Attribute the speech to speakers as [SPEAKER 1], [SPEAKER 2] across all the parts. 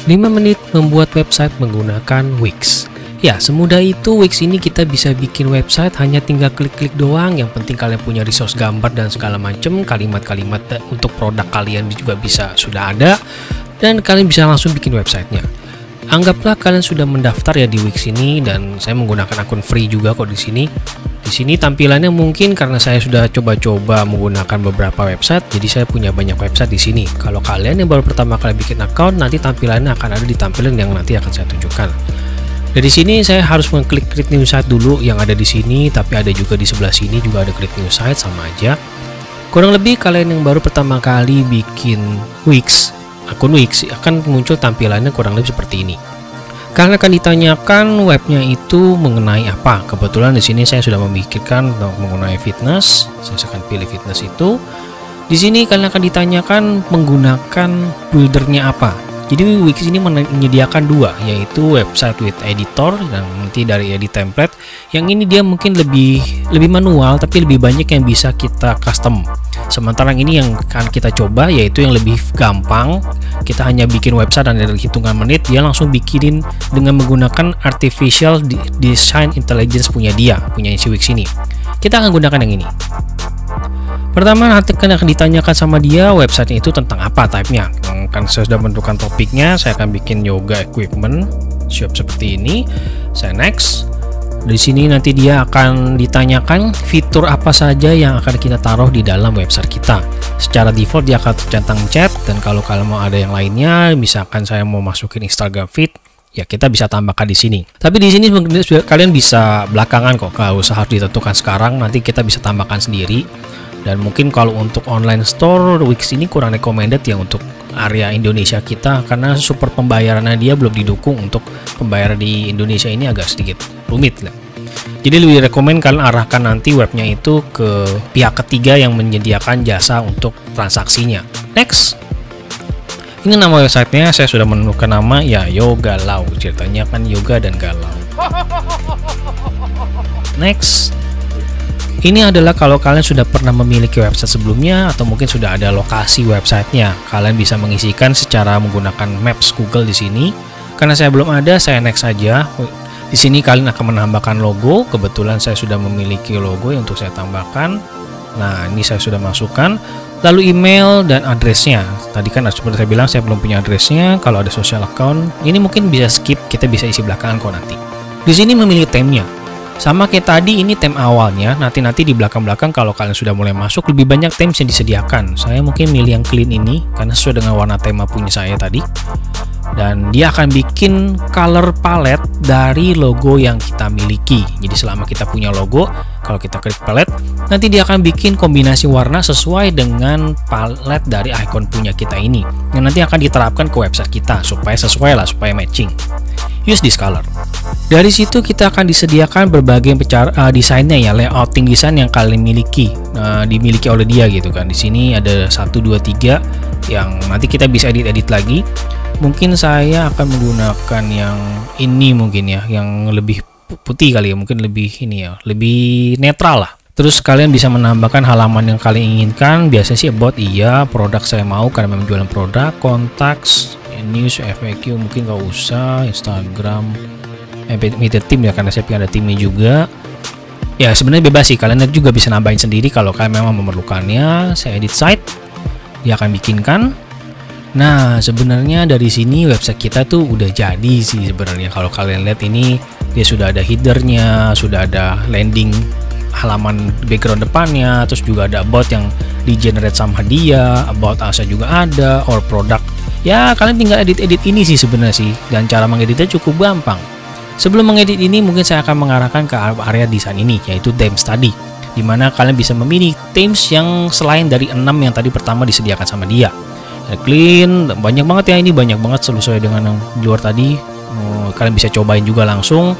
[SPEAKER 1] 5 menit membuat website menggunakan Wix. Ya, semudah itu Wix ini kita bisa bikin website hanya tinggal klik-klik doang. Yang penting kalian punya resource gambar dan segala macam, kalimat-kalimat untuk produk kalian juga bisa sudah ada, dan kalian bisa langsung bikin websitenya. Anggaplah kalian sudah mendaftar ya di Wix ini, dan saya menggunakan akun free juga kok di sini. Di sini tampilannya mungkin karena saya sudah coba-coba menggunakan beberapa website, jadi saya punya banyak website di sini. Kalau kalian yang baru pertama kali bikin account, nanti tampilannya akan ada di tampilan yang nanti akan saya tunjukkan. Dari sini saya harus mengklik create new site dulu yang ada di sini, tapi ada juga di sebelah sini juga ada create new site, sama aja. Kurang lebih kalian yang baru pertama kali bikin Wix, akun Wix, akan muncul tampilannya kurang lebih seperti ini. Karena akan ditanyakan webnya itu mengenai apa. Kebetulan di sini saya sudah memikirkan mengenai fitness. Saya akan pilih fitness itu. Di sini kalian akan ditanyakan menggunakan buildernya apa. Jadi Wix ini menyediakan dua, yaitu website with editor dan nanti dari edit template. Yang ini dia mungkin lebih manual, tapi lebih banyak yang bisa kita custom. Sementara yang ini yang akan kita coba yaitu yang lebih gampang. Kita hanya bikin website dan dari hitungan menit dia langsung bikinin dengan menggunakan artificial design intelligence punya si Wix ini. Kita akan gunakan yang ini. Pertama nanti akan ditanyakan sama dia websitenya itu tentang apa type-nya. Kan saya sudah menentukan topiknya, saya akan bikin yoga equipment shop seperti ini. Saya next. Di sini nanti dia akan ditanyakan fitur apa saja yang akan kita taruh di dalam website kita. Secara default dia akan tercentang chat, dan kalau kalian mau ada yang lainnya, misalkan saya mau masukin Instagram feed, ya kita bisa tambahkan di sini. Tapi di sini kalian bisa belakangan kok, kalau usah harus ditentukan sekarang, nanti kita bisa tambahkan sendiri. Dan mungkin kalau untuk online store Wix ini kurang recommended ya untuk area Indonesia kita, karena super pembayarannya dia belum didukung. Untuk pembayaran di Indonesia ini agak sedikit rumit lah. Jadi lebih rekomend kalian arahkan nanti webnya itu ke pihak ketiga yang menyediakan jasa untuk transaksinya. Next. Ini nama websitenya, saya sudah menemukan nama ya, Yoga Galau. Ceritanya kan yoga dan galau. Next. Ini adalah kalau kalian sudah pernah memiliki website sebelumnya atau mungkin sudah ada lokasi websitenya, kalian bisa mengisikan secara menggunakan Maps Google di sini. Karena saya belum ada, saya next saja. Di sini kalian akan menambahkan logo. Kebetulan saya sudah memiliki logo yang untuk saya tambahkan. Nah, ini saya sudah masukkan. Lalu email dan addressnya. Tadi kan seperti saya bilang saya belum punya addressnya. Kalau ada social account, ini mungkin bisa skip. Kita bisa isi belakangan kok nanti. Di sini memilih theme-nya. Sama kayak tadi, ini theme awalnya. Nanti di belakang-belakang kalau kalian sudah mulai masuk, lebih banyak themes yang disediakan. Saya mungkin milih yang clean ini karena sesuai dengan warna tema punya saya tadi. Dan dia akan bikin color palette dari logo yang kita miliki. Jadi selama kita punya logo, kalau kita klik palette, nanti dia akan bikin kombinasi warna sesuai dengan palette dari icon punya kita ini, yang nanti akan diterapkan ke website kita supaya sesuai lah, supaya matching. Use this color. Dari situ kita akan disediakan berbagai desainnya ya, layouting desain yang kalian miliki, dimiliki oleh dia gitu kan. Di sini ada 1, 2, 3 yang nanti kita bisa edit lagi. Mungkin saya akan menggunakan yang ini mungkin ya, yang lebih putih kali ya, mungkin lebih ini ya, lebih netral lah. Terus kalian bisa menambahkan halaman yang kalian inginkan. Biasanya sih about iya, produk saya mau karena memang jualan produk, contacts, news, FAQ mungkin nggak usah, Instagram, media tim ya karena saya pikir ada timnya juga. Ya sebenarnya bebas sih, kalian juga bisa nambahin sendiri kalau kalian memang memerlukannya. Saya edit site, dia akan bikinkan. Nah sebenarnya dari sini website kita tuh udah jadi sih sebenarnya. Kalau kalian lihat ini dia sudah ada headernya, sudah ada landing halaman background depannya, terus juga ada about yang di generate sama dia, about us juga ada, or product. Ya kalian tinggal edit ini sih sebenarnya sih, dan cara mengeditnya cukup gampang. Sebelum mengedit ini mungkin saya akan mengarahkan ke area desain ini, yaitu themes tadi, dimana kalian bisa memilih themes yang selain dari 6 yang tadi pertama disediakan sama dia. Clean, banyak banget ya, ini banyak banget sesuai dengan yang di luar tadi. Kalian bisa cobain juga langsung,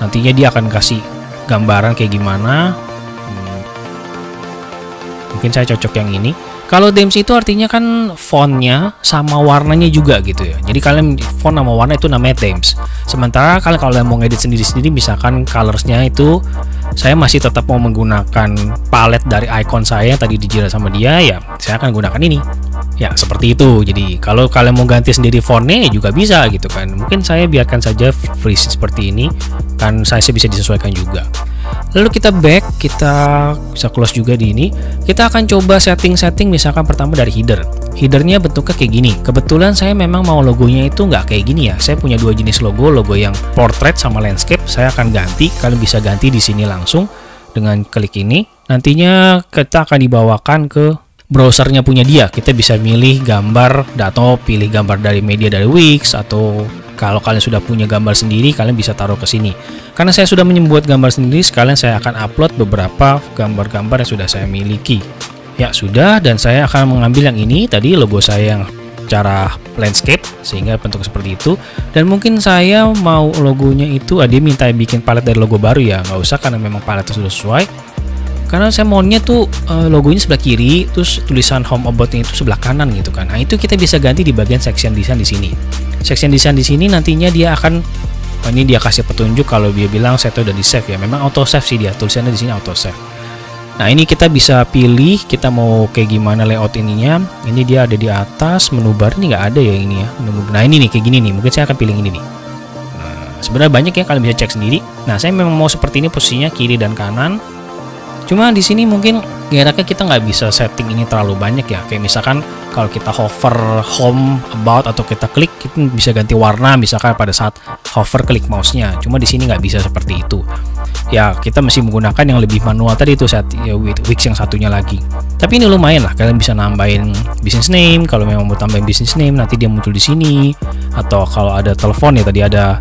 [SPEAKER 1] nantinya dia akan kasih gambaran kayak gimana. Mungkin saya cocok yang ini. Kalau themes itu artinya kan fontnya sama warnanya juga gitu ya. Jadi kalian font sama warna itu namanya themes. Sementara kalau mau ngedit sendiri-sendiri, misalkan colorsnya itu saya masih tetap mau menggunakan palette dari icon saya yang tadi dijelaskan sama dia, ya saya akan gunakan ini. Ya seperti itu. Jadi kalau kalian mau ganti sendiri fontnya ya juga bisa gitu kan. Mungkin saya biarkan saja freeze seperti ini, kan size bisa disesuaikan juga. Lalu kita back, kita bisa close juga di ini. Kita akan coba setting-setting, misalkan pertama dari header. Headernya bentuknya kayak gini. Kebetulan saya memang mau logonya itu nggak kayak gini ya. Saya punya dua jenis logo yang portrait sama landscape. Saya akan ganti. Kalian bisa ganti di sini langsung dengan klik ini. Nantinya kita akan dibawakan ke browsernya punya dia. Kita bisa milih gambar atau pilih gambar dari media dari Wix, atau kalau kalian sudah punya gambar sendiri kalian bisa taruh ke sini. Karena saya sudah membuat gambar sendiri, sekalian saya akan upload beberapa gambar-gambar yang sudah saya miliki. Ya sudah, dan saya akan mengambil yang ini tadi, logo saya yang cara landscape sehingga bentuk seperti itu. Dan mungkin saya mau logonya itu dia minta bikin palet dari logo baru ya, nggak usah karena memang paletnya sudah sesuai. Karena saya maunya tuh logonya sebelah kiri, terus tulisan home about-nya itu sebelah kanan gitu kan. Nah, itu kita bisa ganti di bagian section design di sini. Section design di sini nantinya dia akan ini dia kasih petunjuk kalau dia bilang saya tuh udah di save ya. Memang auto save sih dia, tulisannya di sini auto save. Nah, ini kita bisa pilih kita mau kayak gimana layout ininya. Ini dia ada di atas, menu bar ini nggak ada ya ini ya. Nah, ini nih kayak gini nih. Mungkin saya akan pilih ini nih. Nah, sebenarnya banyak ya, kalian bisa cek sendiri. Nah, saya memang mau seperti ini posisinya kiri dan kanan. Cuma di sini mungkin geraknya kita nggak bisa setting ini terlalu banyak ya. Kayak misalkan kalau kita hover home about atau kita klik, kita bisa ganti warna misalkan pada saat hover klik mouse-nya. Cuma di sini nggak bisa seperti itu. Ya kita mesti menggunakan yang lebih manual tadi itu saat ya, Wix yang satunya lagi. Tapi ini lumayan lah, kalian bisa nambahin business name. Kalau memang mau tambahin business name nanti dia muncul di sini. Atau kalau ada telepon ya tadi ada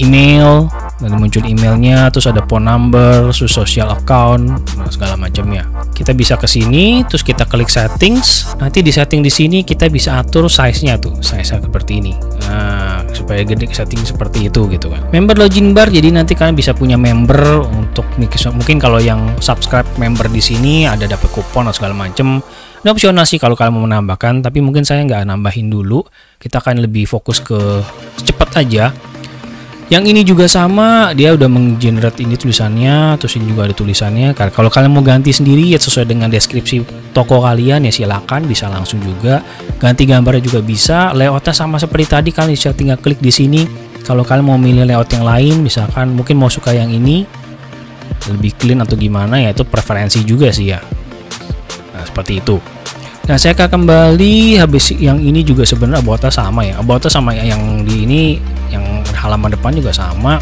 [SPEAKER 1] email, dan muncul emailnya, terus ada phone number, terus social account, nah, segala macamnya. Kita bisa ke sini, terus kita klik settings. Nanti di setting di sini kita bisa atur size-nya tuh, size seperti ini. Nah, supaya gede setting seperti itu gitu kan. Member login bar, jadi nanti kalian bisa punya member untuk mungkin kalau yang subscribe member di sini ada dapat kupon atau segala macam. Ini opsional sih kalau kalian mau menambahkan, tapi mungkin saya nggak nambahin dulu. Kita akan lebih fokus ke cepat aja. Yang ini juga sama, dia udah menggenerate ini tulisannya, terus ini juga ada tulisannya. Kalau kalian mau ganti sendiri ya sesuai dengan deskripsi toko kalian ya silakan, bisa langsung juga. Ganti gambarnya juga bisa. Layoutnya sama seperti tadi, kalian bisa tinggal klik di sini. Kalau kalian mau milih layout yang lain, misalkan mungkin mau suka yang ini lebih clean atau gimana ya, itu preferensi juga sih ya. Nah seperti itu. Nah saya akan kembali, habis yang ini juga sebenarnya about-nya sama ya. About-nya sama yang di ini, yang halaman depan juga sama.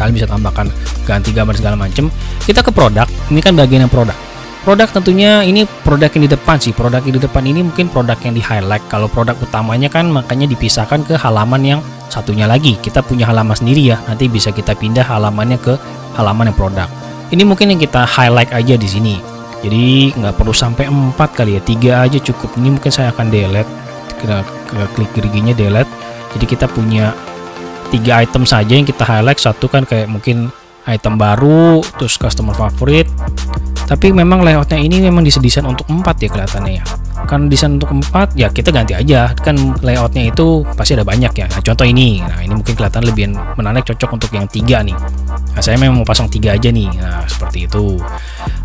[SPEAKER 1] Kalian bisa tambahkan ganti gambar segala macam. Kita ke produk. Ini kan bagian yang produk. Produk tentunya ini produk yang di depan sih. Produk yang di depan ini mungkin produk yang di highlight. Kalau produk utamanya kan makanya dipisahkan ke halaman yang satunya lagi. Kita punya halaman sendiri ya. Nanti bisa kita pindah halamannya ke halaman yang produk. Ini mungkin yang kita highlight aja di sini. Jadi nggak perlu sampai 4 kali ya, 3 aja cukup. Ini mungkin saya akan delete. Kita klik geriginya delete. Jadi kita punya 3 item saja yang kita highlight. Satu kan kayak mungkin item baru, terus customer favorite. Tapi memang layoutnya ini memang didesain untuk 4 ya kelihatannya ya. Kan desain untuk 4 ya kita ganti aja. Kan layoutnya itu pasti ada banyak ya. Nah contoh ini. Nah ini mungkin kelihatan lebih menarik, cocok untuk yang 3 nih. Nah saya memang mau pasang 3 aja nih. Nah seperti itu.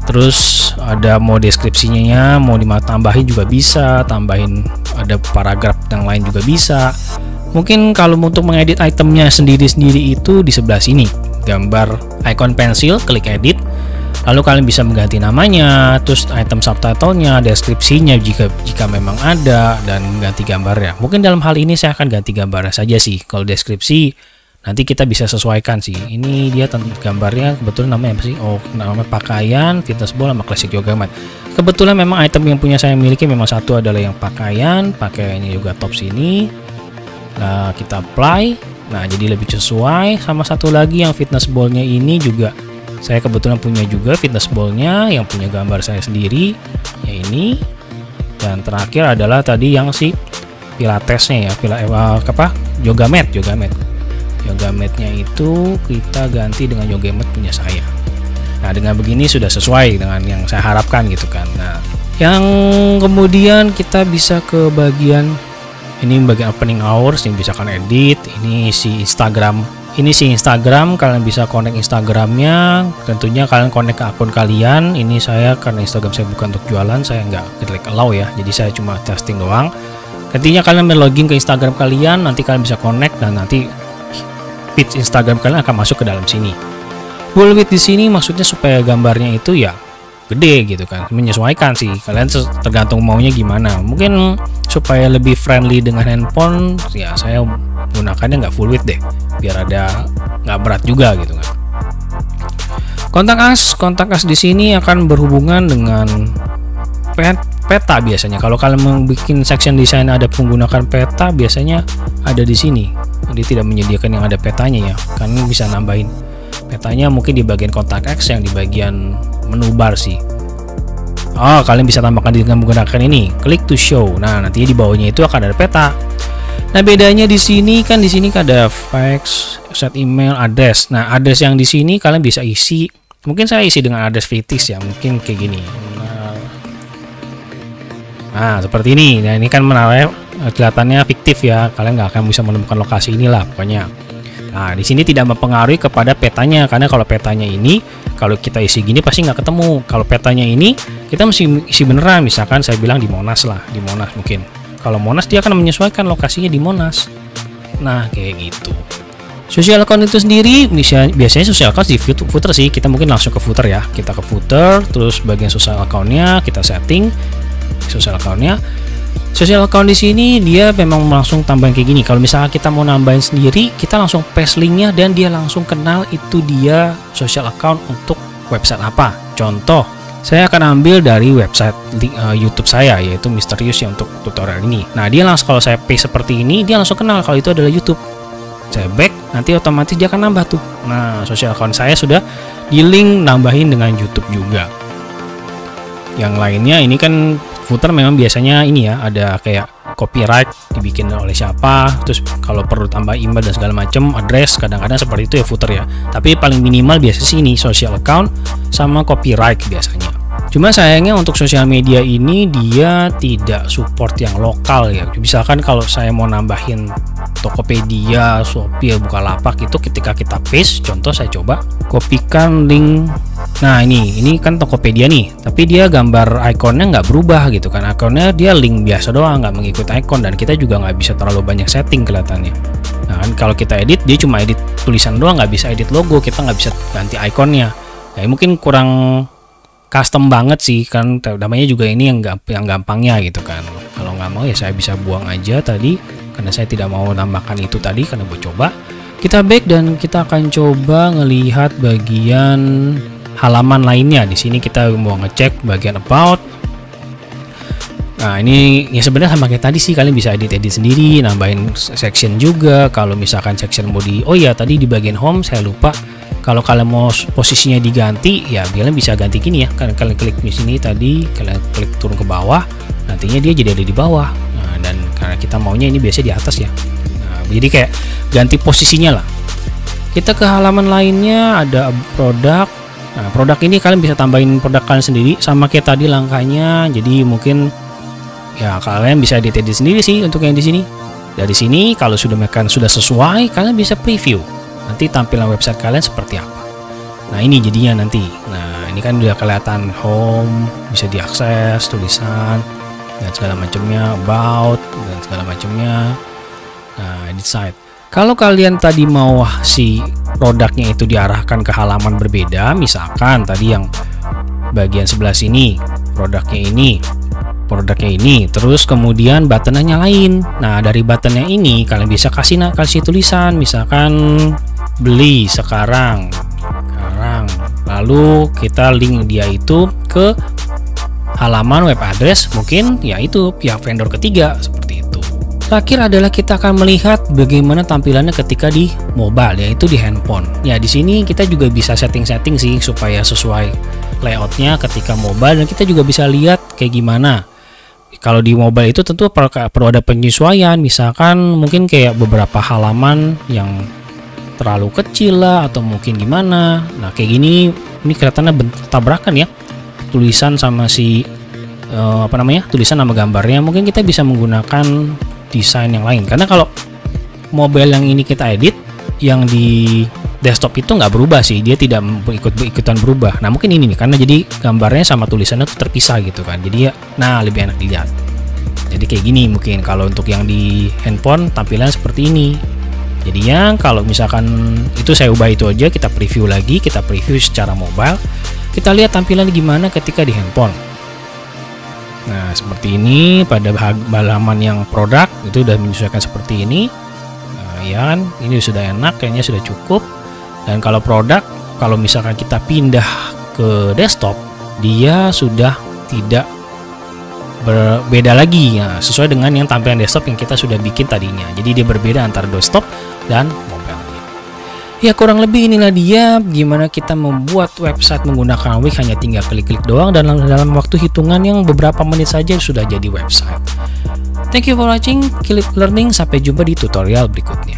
[SPEAKER 1] Terus ada mau deskripsinya, mau ditambahin juga bisa, tambahin ada paragraf yang lain juga bisa. Mungkin kalau untuk mengedit itemnya sendiri-sendiri itu di sebelah sini, gambar icon pensil, klik edit. Lalu kalian bisa mengganti namanya, terus item subtitlenya, deskripsinya jika memang ada, dan ganti gambarnya. Mungkin dalam hal ini saya akan ganti gambarnya saja sih. Kalau deskripsi nanti kita bisa sesuaikan sih. Ini dia gambarnya kebetulan namanya apa sih? Oh, namanya pakaian, fitness ball sama classic yoga mat. Kebetulan memang item yang punya saya miliki memang satu adalah yang pakaiannya juga top sini. Nah, kita apply. Nah, jadi lebih sesuai. Sama satu lagi yang fitness ballnya ini juga saya kebetulan punya juga fitness ballnya yang punya gambar saya sendiri. Ya ini. Dan terakhir adalah tadi yang si pilatesnya ya, yoga mat. Yoga mat-nya itu kita ganti dengan yoga mat punya saya. Nah dengan begini sudah sesuai dengan yang saya harapkan gitu kan. Nah yang kemudian kita bisa ke bagian ini, bagian opening hours yang bisa kan edit. Ini si Instagram Ini sih Instagram, kalian bisa connect Instagramnya. Tentunya kalian connect ke akun kalian. Ini saya karena Instagram saya bukan untuk jualan, saya nggak klik allow ya. Jadi saya cuma testing doang. Ketika kalian login ke Instagram kalian, nanti kalian bisa connect dan nanti feed Instagram kalian akan masuk ke dalam sini. Full width di sini maksudnya supaya gambarnya itu ya gede gitu kan, menyesuaikan sih. Kalian tergantung maunya gimana. Mungkin supaya lebih friendly dengan handphone, ya saya gunakannya nggak full width deh, biar ada nggak berat juga gitu kan. Kontak us di sini akan berhubungan dengan peta biasanya. Kalau kalian membuat section desain ada menggunakan peta, biasanya ada di sini. Dia tidak menyediakan yang ada petanya ya, kalian bisa nambahin petanya mungkin di bagian kontak us yang di bagian menu bar sih. Oh, kalian bisa tambahkan dengan menggunakan ini, klik to show. Nah, nanti di bawahnya itu akan ada peta. Nah, bedanya di sini kan ada fax, set email, address. Nah, address yang di sini kalian bisa isi. Mungkin saya isi dengan address fictice ya, mungkin kayak gini. Nah, seperti ini. Nah, ini kan menarik, kelihatannya fiktif ya. Kalian nggak akan bisa menemukan lokasi inilah pokoknya. Nah, di sini tidak mempengaruhi kepada petanya, karena kalau petanya ini kalau kita isi gini pasti nggak ketemu. Kalau petanya ini kita mesti isi beneran. Misalkan saya bilang di Monas lah, di Monas mungkin. Kalau Monas dia akan menyesuaikan lokasinya di Monas. Nah, kayak gitu. Social account itu sendiri biasanya social account di footer sih. Kita mungkin langsung ke footer ya. Kita ke footer, terus bagian social accountnya kita setting social accountnya. Social account di sini dia memang langsung tambahin kayak gini. Kalau misalnya kita mau nambahin sendiri, kita langsung paste linknya dan dia langsung kenal itu dia social account untuk website apa. Contoh, saya akan ambil dari website YouTube saya, yaitu Misterius ya untuk tutorial ini. Nah, dia langsung kalau saya paste seperti ini, dia langsung kenal kalau itu adalah YouTube. Saya back, nanti otomatis dia akan nambah tuh. Nah, social account saya sudah di link nambahin dengan YouTube juga. Yang lainnya ini kan footer memang biasanya ini ya, ada kayak copyright dibikin oleh siapa, terus kalau perlu tambah email dan segala macam, address, kadang-kadang seperti itu ya footer ya. Tapi paling minimal biasa sih ini social account sama copyright biasanya. Cuma sayangnya untuk sosial media ini dia tidak support yang lokal ya. Misalkan kalau saya mau nambahin Tokopedia, Shopee, Bukalapak itu ketika kita paste, contoh saya coba kopikan link. Nah, ini kan Tokopedia nih, tapi dia gambar ikonnya nggak berubah gitu kan. Ikonnya dia link biasa doang, nggak mengikuti ikon, dan kita juga nggak bisa terlalu banyak setting kelihatannya. Nah, kan kalau kita edit, dia cuma edit tulisan doang, nggak bisa edit logo, kita nggak bisa ganti ikonnya. Ya mungkin kurang custom banget sih kan, namanya juga ini yang gampangnya gitu kan. Kalau nggak mau ya saya bisa buang aja tadi, karena saya tidak mau nambahkan itu tadi karena buat coba. Kita back dan kita akan coba ngelihat bagian halaman lainnya. Di sini kita mau ngecek bagian about. Nah, ini ya sebenarnya sama kayak tadi sih, kalian bisa edit sendiri, nambahin section juga. Kalau misalkan section mau oh ya tadi di bagian home saya lupa. Kalau kalian mau posisinya diganti, ya kalian bisa ganti gini ya. Kalian klik di sini tadi, kalian klik turun ke bawah, nantinya dia jadi ada di bawah. Nah, dan karena kita maunya ini biasanya di atas ya. Nah, jadi kayak ganti posisinya lah. Kita ke halaman lainnya, ada produk. Nah, produk ini kalian bisa tambahin produk kalian sendiri sama kayak tadi langkahnya. Jadi mungkin ya kalian bisa edit sendiri sih untuk yang di sini. Dari sini kalau sudah sesuai, kalian bisa preview. Nanti tampilan website kalian seperti apa. Nah, ini jadinya nanti. Nah, ini kan udah kelihatan home, bisa diakses, tulisan dan segala macamnya, about dan segala macamnya. Nah, edit site. Kalau kalian tadi mau si produknya itu diarahkan ke halaman berbeda, misalkan tadi yang bagian sebelah sini produknya ini, terus kemudian buttonnya nyalain. Nah, dari buttonnya ini kalian bisa kasih tulisan, misalkan beli sekarang, lalu kita link dia itu ke halaman web address, mungkin yaitu pihak vendor ketiga, seperti itu. Terakhir adalah kita akan melihat bagaimana tampilannya ketika di mobile, yaitu di handphone. Ya, di sini kita juga bisa setting sih supaya sesuai layoutnya ketika mobile, dan kita juga bisa lihat kayak gimana. Kalau di mobile itu tentu perlu ada penyesuaian, misalkan mungkin kayak beberapa halaman yang terlalu kecil lah, atau mungkin gimana. Nah, kayak gini, ini kelihatannya tabrakan ya, tulisan sama si tulisan sama gambarnya. Mungkin kita bisa menggunakan desain yang lain, karena kalau mobile yang ini kita edit, yang di desktop itu nggak berubah sih, dia tidak ikutan berubah. Nah mungkin ini nih, karena jadi gambarnya sama tulisannya tuh terpisah gitu kan, jadi ya nah lebih enak dilihat. Jadi kayak gini mungkin kalau untuk yang di handphone tampilan seperti ini. Jadi yang kalau misalkan itu saya ubah itu aja, kita preview lagi, kita preview secara mobile, kita lihat tampilan gimana ketika di handphone. Nah seperti ini pada halaman yang produk itu udah menyesuaikan seperti ini. Nah, ya kan, ini sudah enak, kayaknya sudah cukup. Dan kalau produk, kalau misalkan kita pindah ke desktop, dia sudah tidak berbeda lagi ya, sesuai dengan yang tampilan desktop yang kita sudah bikin tadinya. Jadi dia berbeda antara desktop dan mobile. Ya kurang lebih inilah dia gimana kita membuat website menggunakan Wix, hanya tinggal klik-klik doang dan dalam waktu hitungan yang beberapa menit saja sudah jadi website. Thank you for watching, keep learning, sampai jumpa di tutorial berikutnya.